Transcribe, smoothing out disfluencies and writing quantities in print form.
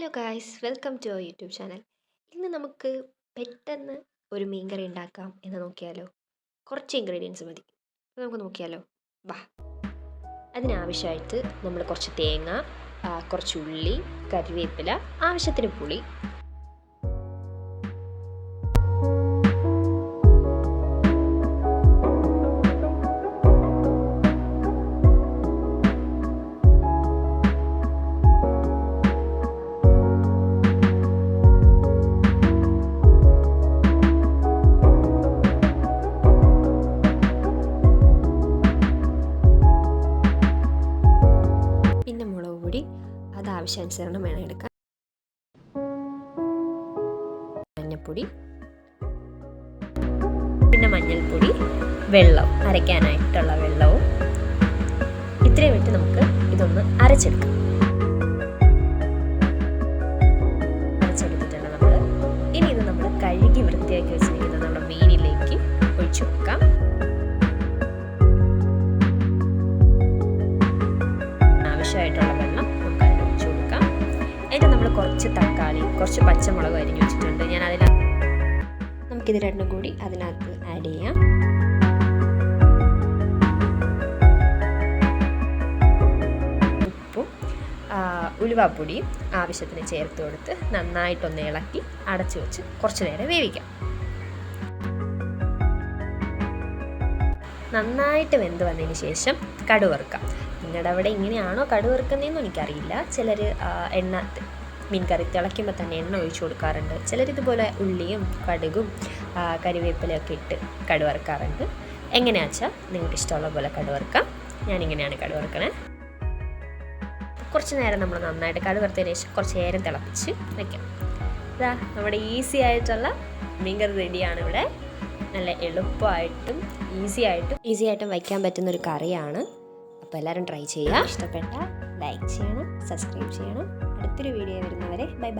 Hello guys, welcome to our YouTube channel. ഇന്ന് നമുക്ക് പെട്ടെന്ന് ഒരു മീൻകറി ഉണ്ടാക്കാം എന്ന് നോക്കിയാലോ? കുറച്ച് ഇൻഗ്രീഡിയൻസ് മതി. അപ്പോൾ നമുക്ക് നോക്കിയാലോ? വാ. അതിനാവശ്യമായിട്ട് നമ്മൾ കുറച്ച് തേങ്ങ, കുറച്ച് ഉള്ളി, കറിവേപ്പില, ആവശ്യത്തിന് പുളി. പിന്നെ മുളക് പൊടി, അത് ആവശ്യാനുസരണം വേണം എടുക്കാൻ. മഞ്ഞൾപ്പൊടി, പിന്നെ മഞ്ഞൾപ്പൊടി, വെള്ളം, അരയ്ക്കാനായിട്ടുള്ള വെള്ളവും. ഇത്രയും വിട്ട് നമുക്ക് ഇതൊന്ന് അരച്ചെടുക്കാം. അരച്ചെടുത്തിട്ടുണ്ട് നമ്മൾ. ഇനി ഇത് നമ്മൾ കഴുകി വൃത്തിയാക്കി വെച്ചിരിക്കുന്ന നമ്മുടെ മീനിലേക്ക് ഒഴിച്ചു കൊടുക്കാം. ആവശ്യമായിട്ടുള്ള വെള്ളം നമുക്ക് അതിൽ ഒഴിച്ചു കൊടുക്കാം. എന്നിട്ട് നമ്മൾ കുറച്ച് തക്കാളി, കുറച്ച് പച്ചമുളക് അരിഞ്ഞു വെച്ചിട്ടുണ്ട്. നമുക്കിത് രണ്ടും കൂടി അതിനകത്ത് ആഡ് ചെയ്യാം. ഉപ്പും ഉലുവാപ്പൊടിയും ആവശ്യത്തിന് ചേർത്ത് കൊടുത്ത് നന്നായിട്ടൊന്ന് ഇളക്കി അടച്ചു വെച്ച് കുറച്ച് നേരം വേവിക്കാം. നന്നായിട്ട് വെന്ത് വന്നതിന് ശേഷം കടുക് വറുക്കാം. നിങ്ങളുടെ അവിടെ ഇങ്ങനെയാണോ കടുക് വറുക്കുന്നതെന്നും എനിക്കറിയില്ല. ചിലർ മീൻ കറി തിളയ്ക്കുമ്പോൾ തന്നെ എണ്ണ ഒഴിച്ചു കൊടുക്കാറുണ്ട്. ചിലരിതുപോലെ ഉള്ളിയും കടുകും കരിവേപ്പിലയൊക്കെ ഇട്ട് കടുക് വറുക്കാറുണ്ട്. എങ്ങനെയാണെന്ന് വെച്ചാൽ നിങ്ങൾക്ക് ഇഷ്ടമുള്ള പോലെ കടുക് വറുക്കാം. ഞാനിങ്ങനെയാണ് കടുക് വറുക്കണേ. കുറച്ച് നേരം നമ്മൾ നന്നായിട്ട് കടുക് വറുത്തതിന് ശേഷം കുറച്ച് നേരം തിളപ്പിച്ച് വയ്ക്കാം. ഇതാ നമ്മുടെ ഈസി ആയിട്ടുള്ള മീൻ കറി റെഡിയാണ് ഇവിടെ. നല്ല എളുപ്പമായിട്ടും ഈസി ആയിട്ടും വയ്ക്കാൻ പറ്റുന്നൊരു കറിയാണ്. അപ്പോൾ എല്ലാവരും ട്രൈ ചെയ്യുക. ഇഷ്ടപ്പെട്ടാൽ ലൈക്ക് ചെയ്യണം, സബ്സ്ക്രൈബ് ചെയ്യണം. അടുത്തൊരു വീഡിയോ വരുന്നവരെ ബൈ ബൈ.